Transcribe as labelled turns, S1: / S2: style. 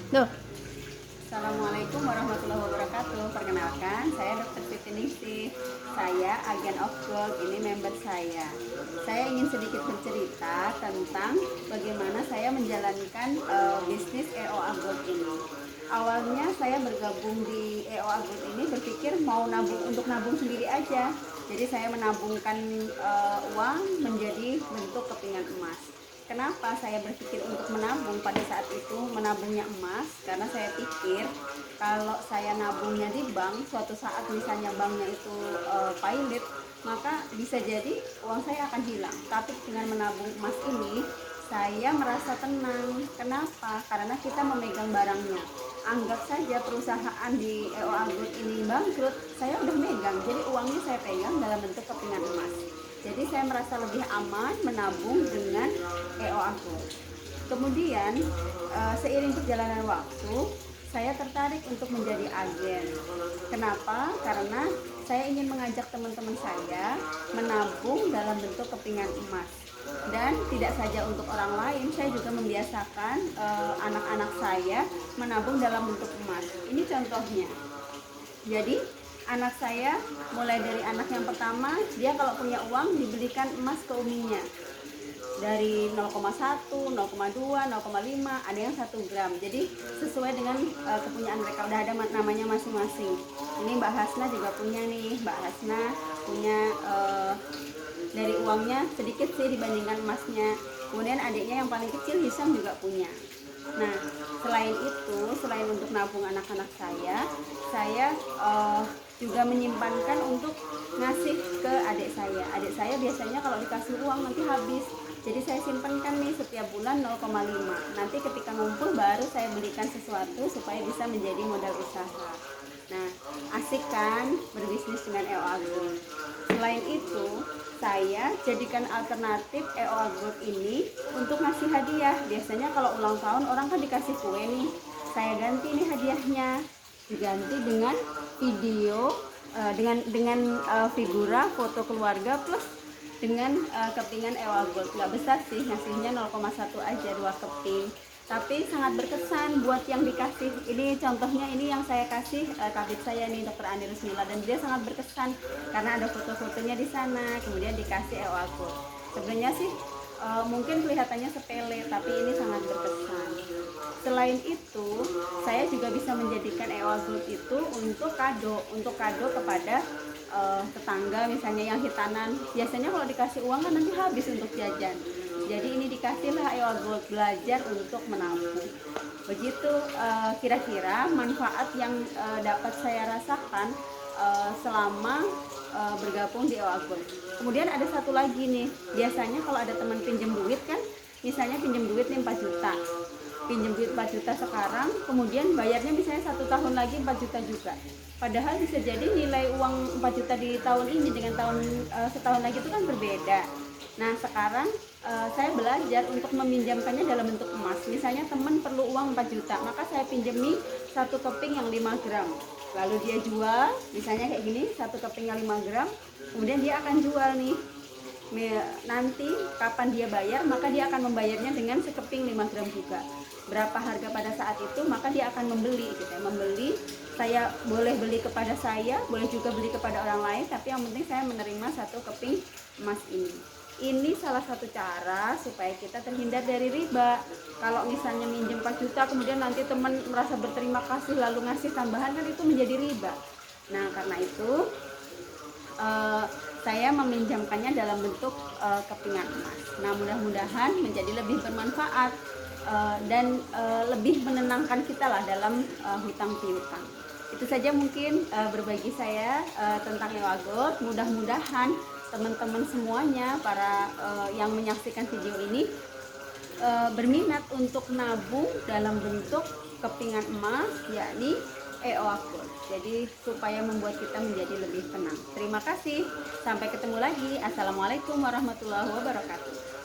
S1: Tuh. Assalamualaikum warahmatullahi wabarakatuh. Perkenalkan, saya Dr. Siti Ningsih. Saya agen of gold, ini member saya. Saya ingin sedikit bercerita tentang bagaimana saya menjalankan bisnis EOA Gold ini. Awalnya saya bergabung di EOA Gold ini berpikir mau nabung untuk nabung sendiri aja. Jadi saya menabungkan uang menjadi bentuk kepingan emas. Kenapa saya berpikir untuk menabung pada saat itu, menabungnya emas? Karena saya pikir kalau saya nabungnya di bank, suatu saat misalnya banknya itu pailit, maka bisa jadi uang saya akan hilang. Tapi dengan menabung emas ini, saya merasa tenang. Kenapa? Karena kita memegang barangnya. Anggap saja perusahaan di EOA Group ini bangkrut, saya udah megang. Jadi uangnya saya pegang dalam bentuk kepingan emas. Jadi saya merasa lebih aman menabung dengan EOA Group. Kemudian seiring perjalanan waktu, saya tertarik untuk menjadi agen. Kenapa? Karena saya ingin mengajak teman-teman saya menabung dalam bentuk kepingan emas. Dan tidak saja untuk orang lain, saya juga membiasakan anak-anak saya menabung dalam bentuk emas. Ini contohnya. Jadi anak saya mulai dari anak yang pertama, dia kalau punya uang dibelikan emas ke uminya. Dari 0,1, 0,2, 0,5, ada yang 1 gram. Jadi sesuai dengan kepunyaan mereka, udah ada namanya masing-masing. Ini Mbak Hasna juga punya nih, Mbak Hasna punya dari uangnya sedikit sih dibandingkan emasnya. Kemudian adiknya yang paling kecil Hisam juga punya. Nah, selain itu, selain untuk nabung anak-anak saya juga menyimpankan untuk ngasih ke adik saya. Adik saya biasanya kalau dikasih uang nanti habis. Jadi saya simpankan nih setiap bulan 0,5. Nanti ketika ngumpul baru saya belikan sesuatu supaya bisa menjadi modal usaha. Nah, asik kan berbisnis dengan EOA Group. Selain itu, saya jadikan alternatif EOA Group ini untuk ngasih hadiah. Biasanya kalau ulang tahun orang kan dikasih kue nih. Saya ganti nih hadiahnya, diganti dengan video dengan figura foto keluarga plus dengan kepingan EOA Gold. Nggak besar sih, ngasihnya 0,1 aja, 2 keping. Tapi sangat berkesan buat yang dikasih. Ini contohnya, ini yang saya kasih kabit saya nih, Dr. Ani Rusmila, dan dia sangat berkesan karena ada foto-fotonya di sana. Kemudian dikasih EOA Gold. Sebenarnya sih mungkin kelihatannya sepele, tapi ini sangat berkesan. Selain itu, saya juga bisa menjadikan EOA Gold itu untuk kado kepada tetangga, misalnya yang hitanan. Biasanya kalau dikasih uang kan nanti habis untuk jajan. Jadi ini dikasihlah EOA Gold, belajar untuk menabung. Begitu kira-kira manfaat yang dapat saya rasakan selama bergabung di EOA Gold. Kemudian ada satu lagi nih, biasanya kalau ada teman pinjam duit kan, misalnya pinjam duit nih 4 juta. Pinjam duit 4 juta sekarang, kemudian bayarnya misalnya 1 tahun lagi 4 juta juga. Padahal bisa jadi nilai uang 4 juta di tahun ini dengan tahun setahun lagi itu kan berbeda. Nah, sekarang saya belajar untuk meminjamkannya dalam bentuk emas. Misalnya teman perlu uang 4 juta, maka saya pinjami 1 keping yang 5 gram. Lalu dia jual, misalnya kayak gini, 1 keping yang 5 gram, kemudian dia akan jual nih. Nanti kapan dia bayar, maka dia akan membayarnya dengan sekeping 5 gram juga. Berapa harga pada saat itu, maka dia akan membeli gitu ya. Membeli, saya boleh beli kepada saya, boleh juga beli kepada orang lain, tapi yang penting saya menerima 1 keping emas ini. Ini salah satu cara supaya kita terhindar dari riba. Kalau misalnya minjem 4 juta kemudian nanti teman merasa berterima kasih lalu ngasih tambahan, kan itu menjadi riba. Nah, karena itu saya meminjamkannya dalam bentuk kepingan emas. Nah, mudah-mudahan menjadi lebih bermanfaat dan lebih menenangkan kita lah dalam hutang piutang. Itu saja mungkin berbagi saya tentang EOA Gold. Mudah-mudahan teman-teman semuanya, para yang menyaksikan video ini berminat untuk nabung dalam bentuk kepingan emas, yakni EOA Gold. Jadi supaya membuat kita menjadi lebih tenang. Terima kasih. Sampai ketemu lagi. Assalamualaikum warahmatullahi wabarakatuh.